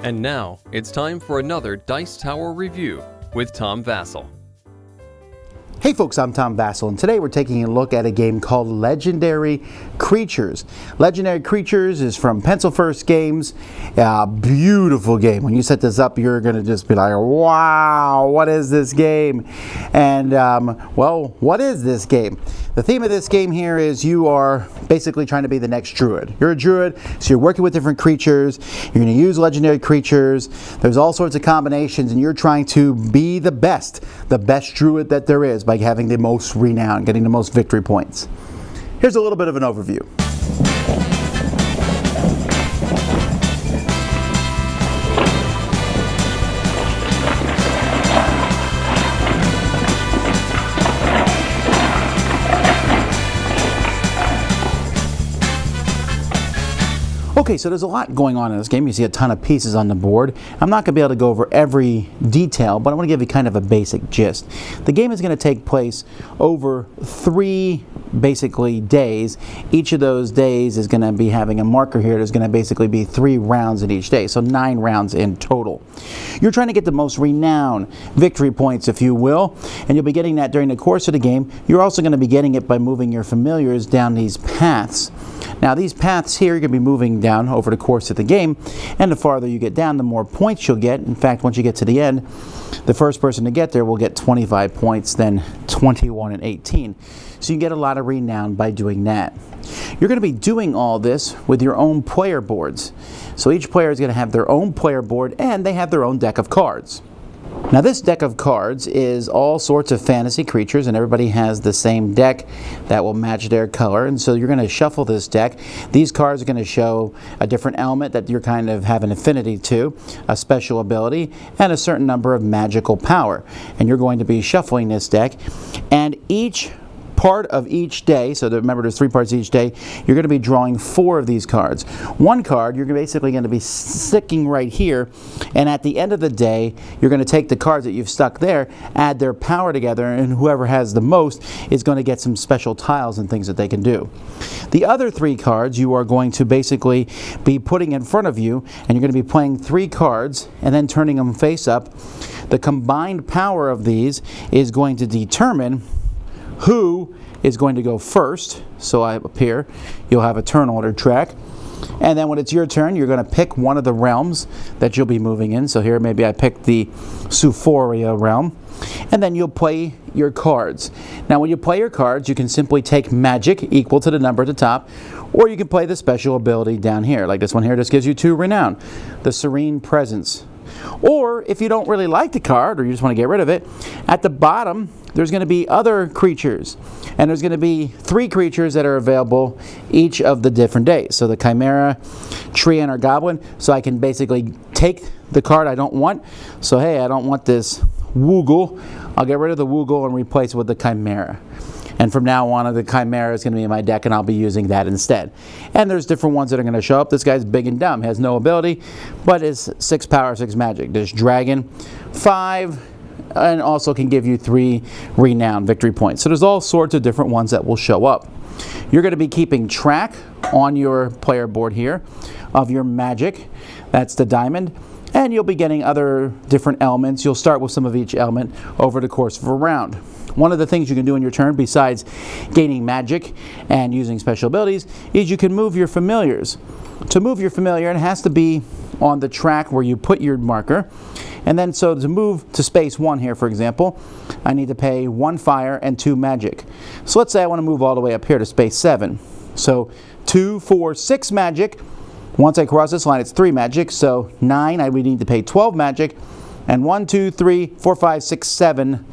And now, it's time for another Dice Tower review with Tom Vasel. Hey folks, I'm Tom Vasel, and today we're taking a look at a game called Legendary Creatures. Legendary Creatures is from Pencil First Games. Beautiful game. When you set this up, you're going to just be like, wow, what is this game? And, well, what is this game? The theme of this game here is you are basically trying to be the next druid. You're a druid, so you're working with different creatures. You're going to use legendary creatures. There's all sorts of combinations, and you're trying to be the best druid that there is by having the most renown, getting the most victory points. Here's a little bit of an overview. Okay, so there's a lot going on in this game. You see a ton of pieces on the board. I'm not going to be able to go over every detail, but I want to give you kind of a basic gist. The game is going to take place over 3 basically days. Each of those days is going to be having a marker here. There's going to basically be 3 rounds in each day, so 9 rounds in total. You're trying to get the most renown victory points, if you will, and you'll be getting that during the course of the game. You're also going to be getting it by moving your familiars down these paths. Now these paths here, you're going to be moving down over the course of the game, and the farther you get down, the more points you'll get. In fact, once you get to the end, the first person to get there will get 25 points, then 21 and 18. So you get a lot of renown by doing that. You're going to be doing all this with your own player boards. So each player is going to have their own player board, and they have their own deck of cards. Now this deck of cards is all sorts of fantasy creatures, and everybody has the same deck that will match their color, and so you're going to shuffle this deck. These cards are going to show a different element that you're kind of have an affinity to, a special ability, and a certain number of magical power. And you're going to be shuffling this deck, and each part of each day, so remember there's 3 parts each day, you're going to be drawing 4 of these cards. One card you're basically going to be sticking right here, and at the end of the day you're going to take the cards that you've stuck there, add their power together, and whoever has the most is going to get some special tiles and things that they can do. The other 3 cards you are going to basically be putting in front of you, and you're going to be playing 3 cards and then turning them face up. The combined power of these is going to determine who is going to go first. So up here, you'll have a turn order track. And then when it's your turn, you're going to pick one of the realms that you'll be moving in. So here, maybe I picked the Suphoria realm. And then you'll play your cards. Now, when you play your cards, you can simply take magic equal to the number at the top, or you can play the special ability down here. Like this one here, just gives you 2 renown. The Serene Presence. Or if you don't really like the card, or you just want to get rid of it, at the bottom there's going to be other creatures, and there's going to be 3 creatures that are available each of the different days. So the Chimera, Treant, or Goblin. So I can basically take the card I don't want. So hey, I don't want this Woogle. I'll get rid of the Woogle and replace it with the Chimera. And from now on, the Chimera is going to be in my deck, and I'll be using that instead. And there's different ones that are going to show up. This guy's big and dumb, has no ability, but is 6 power, 6 magic. There's Dragon, 5, and also can give you 3 renown victory points. So there's all sorts of different ones that will show up. You're going to be keeping track on your player board here of your magic. That's the diamond. And you'll be getting other different elements. You'll start with some of each element over the course of a round. One of the things you can do in your turn, besides gaining magic and using special abilities, is you can move your familiars. To move your familiar, it has to be on the track where you put your marker. And then so to move to space 1 here, for example, I need to pay 1 fire and 2 magic. So let's say I want to move all the way up here to space 7. So 2, 4, 6 magic. Once I cross this line, it's 3 magic. So 9, I would need to pay 12 magic. And 1, 2, 3, 4, 5, 6, 7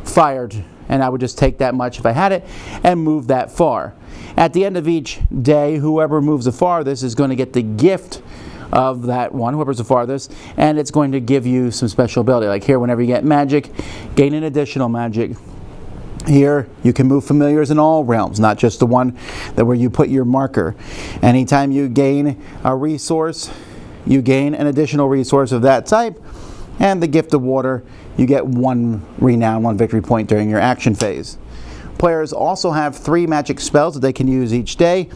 fired. And I would just take that much if I had it and move that far. At the end of each day, whoever moves the farthest is going to get the gift of that one, whoever's the farthest, and it's going to give you some special ability. Like here, whenever you get magic, gain an additional magic. Here, you can move familiars in all realms, not just the one that where you put your marker. Anytime you gain a resource, you gain an additional resource of that type, and the gift of water, you get 1 renown, 1 victory point during your action phase. Players also have 3 magic spells that they can use each day.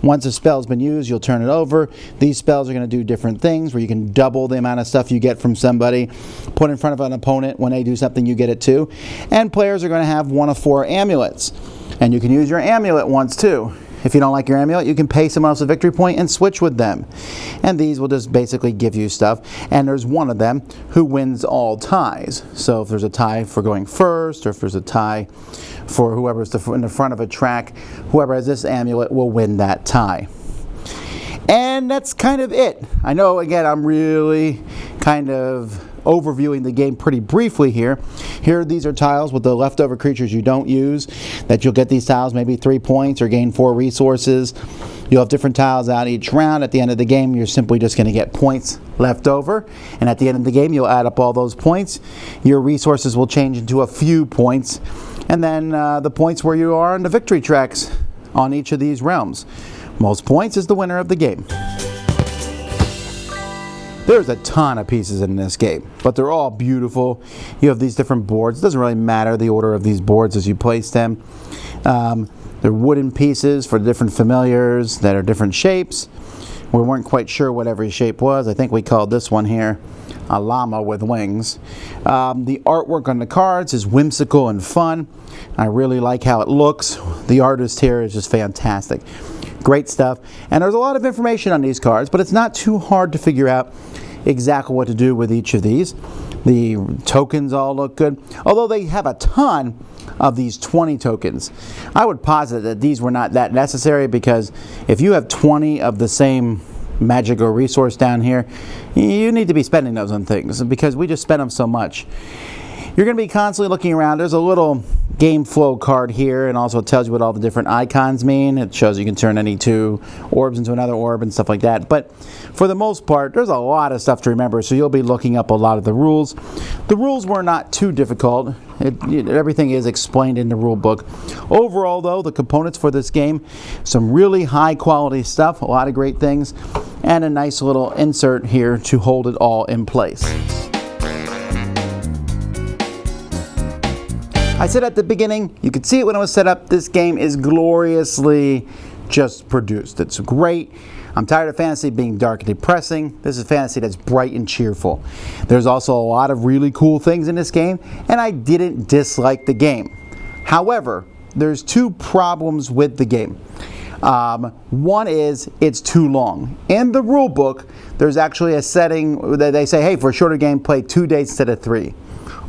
Once a spell's been used, you'll turn it over. These spells are going to do different things where you can double the amount of stuff you get from somebody, put in front of an opponent. When they do something, you get it too. And players are going to have 1 of 4 amulets. And you can use your amulet once too. If you don't like your amulet, you can pay someone else a victory point and switch with them. And these will just basically give you stuff. And there's one of them who wins all ties. So if there's a tie for going first, or if there's a tie for whoever's in the front of a track, whoever has this amulet will win that tie. And that's kind of it. I know, again, I'm really kind of overviewing the game pretty briefly here. These are tiles with the leftover creatures you don't use, that you'll get these tiles maybe 3 points or gain 4 resources. You'll have different tiles out each round. At the end of the game, you're simply just going to get points left over. And at the end of the game, you'll add up all those points. Your resources will change into a few points. And then the points where you are on the victory tracks on each of these realms. Most points is the winner of the game. There's a ton of pieces in this game, but they're all beautiful. You have these different boards. It doesn't really matter the order of these boards as you place them. They're wooden pieces for different familiars that are different shapes. We weren't quite sure what every shape was. I think we called this one here a llama with wings. The artwork on the cards is whimsical and fun. I really like how it looks. The artist here is just fantastic. Great stuff. And there's a lot of information on these cards, but it's not too hard to figure out exactly what to do with each of these. The tokens all look good, although they have a ton of these 20 tokens. I would posit that these were not that necessary, because if you have 20 of the same magic or resource down here, you need to be spending those on things, because we just spend them so much. You're going to be constantly looking around. There's a little game flow card here, and also it tells you what all the different icons mean. It shows you can turn any 2 orbs into another orb and stuff like that. But for the most part, there's a lot of stuff to remember, so you'll be looking up a lot of the rules. The rules were not too difficult. Everything is explained in the rule book. Overall, though, the components for this game, some really high quality stuff, a lot of great things, and a nice little insert here to hold it all in place. I said at the beginning, you could see it when it was set up, this game is gloriously just produced. It's great. I'm tired of fantasy being dark and depressing. This is fantasy that's bright and cheerful. There's also a lot of really cool things in this game, and I didn't dislike the game. However, there's 2 problems with the game. One is it's too long. In the rule book, there's actually a setting that they say, hey, for a shorter game, play 2 days instead of 3.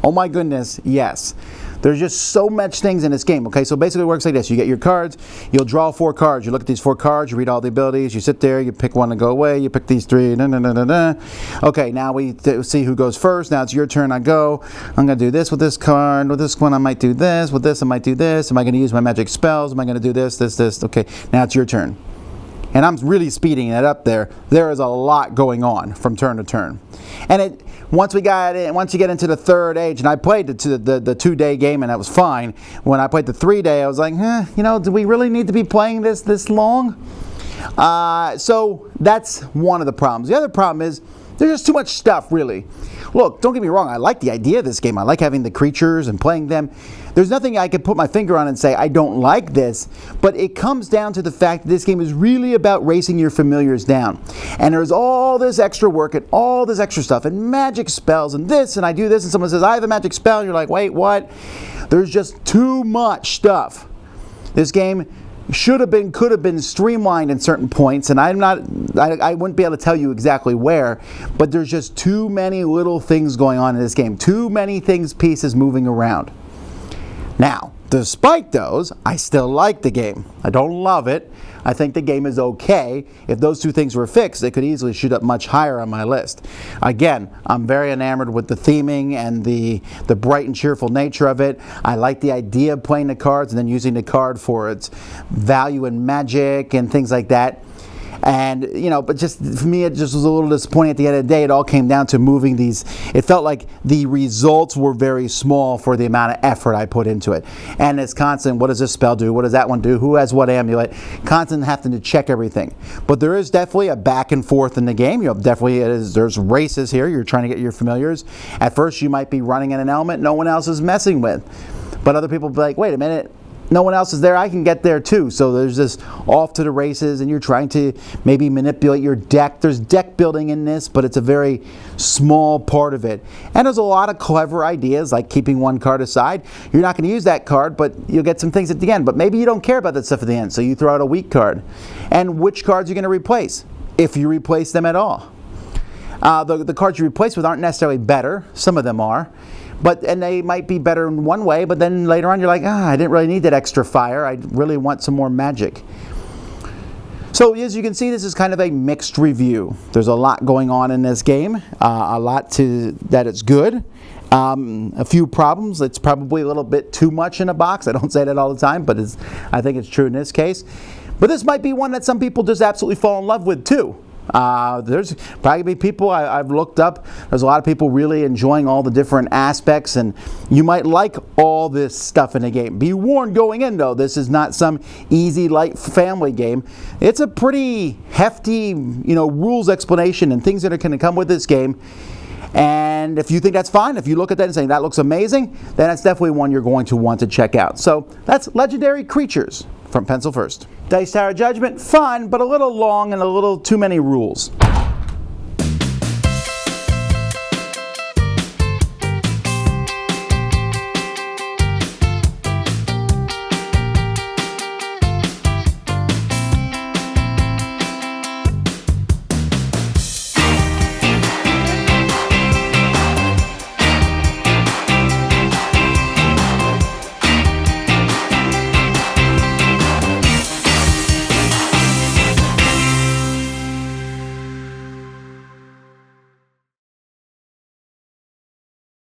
Oh my goodness, yes. There's just so much things in this game. Okay, so basically it works like this. You get your cards, you'll draw 4 cards. You look at these 4 cards, you read all the abilities, you sit there, you pick one to go away, you pick these 3, Okay, now we see who goes first. Now it's your turn, I go. I'm going to do this with this card. With this one, I might do this. With this, I might do this. Am I going to use my magic spells? Am I going to do this? Okay, now it's your turn. And I'm really speeding it up there. There is a lot going on from turn to turn. And once you get into the 3rd age, and I played the 2-day game and that was fine. When I played the 3-day, I was like, do we really need to be playing this long? So that's one of the problems. The other problem is there's just too much stuff, really. Look, don't get me wrong, I like the idea of this game. I like having the creatures and playing them. There's nothing I can put my finger on and say, I don't like this, but it comes down to the fact that this game is really about racing your familiars down. And there's all this extra work and all this extra stuff and magic spells and this, and I do this, and someone says, I have a magic spell, and you're like, wait, what? There's just too much stuff. This game could have been streamlined in certain points, and I wouldn't be able to tell you exactly where, but there's just too many little things going on in this game. Too many pieces moving around. Now, despite those, I still like the game. I don't love it. I think the game is okay. If those 2 things were fixed, it could easily shoot up much higher on my list. Again, I'm very enamored with the theming and the bright and cheerful nature of it. I like the idea of playing the cards and then using the card for its value in magic and things like that. And, but just for me, it just was a little disappointing at the end of the day. It all came down to moving these. It felt like the results were very small for the amount of effort I put into it. And it's constant, what does this spell do? What does that one do? Who has what amulet? Constant having to check everything. But there is definitely a back and forth in the game. There's races here. You're trying to get your familiars. At first, you might be running in an element no one else is messing with. But other people will be like, wait a minute. no one else is there, I can get there too. So there's this off to the races, and you're trying to maybe manipulate your deck. There's deck building in this, but it's a very small part of it. And there's a lot of clever ideas, like keeping one card aside. You're not going to use that card, but you'll get some things at the end. But maybe you don't care about that stuff at the end, so you throw out a weak card. And which cards you're going to replace, if you replace them at all. The cards you replace with aren't necessarily better. Some of them are. And they might be better in one way, but then later on you're like, I didn't really need that extra fire. I really want some more magic. So as you can see, this is kind of a mixed review. There's a lot going on in this game, a lot that it's good. A few problems. It's probably a little bit too much in a box. I don't say that all the time, but I think it's true in this case. But this might be one that some people just absolutely fall in love with too. There's probably be people I've looked up. There's a lot of people really enjoying all the different aspects, and you might like all this stuff in a game. Be warned going in though, this is not some easy light family game. It's a pretty hefty, rules explanation and things that are going to come with this game. And if you think that's fine, if you look at that and say that looks amazing, then that's definitely one you're going to want to check out. So that's Legendary Creatures from Pencil First. Dice Tower Judgment, fun, but a little long and a little too many rules.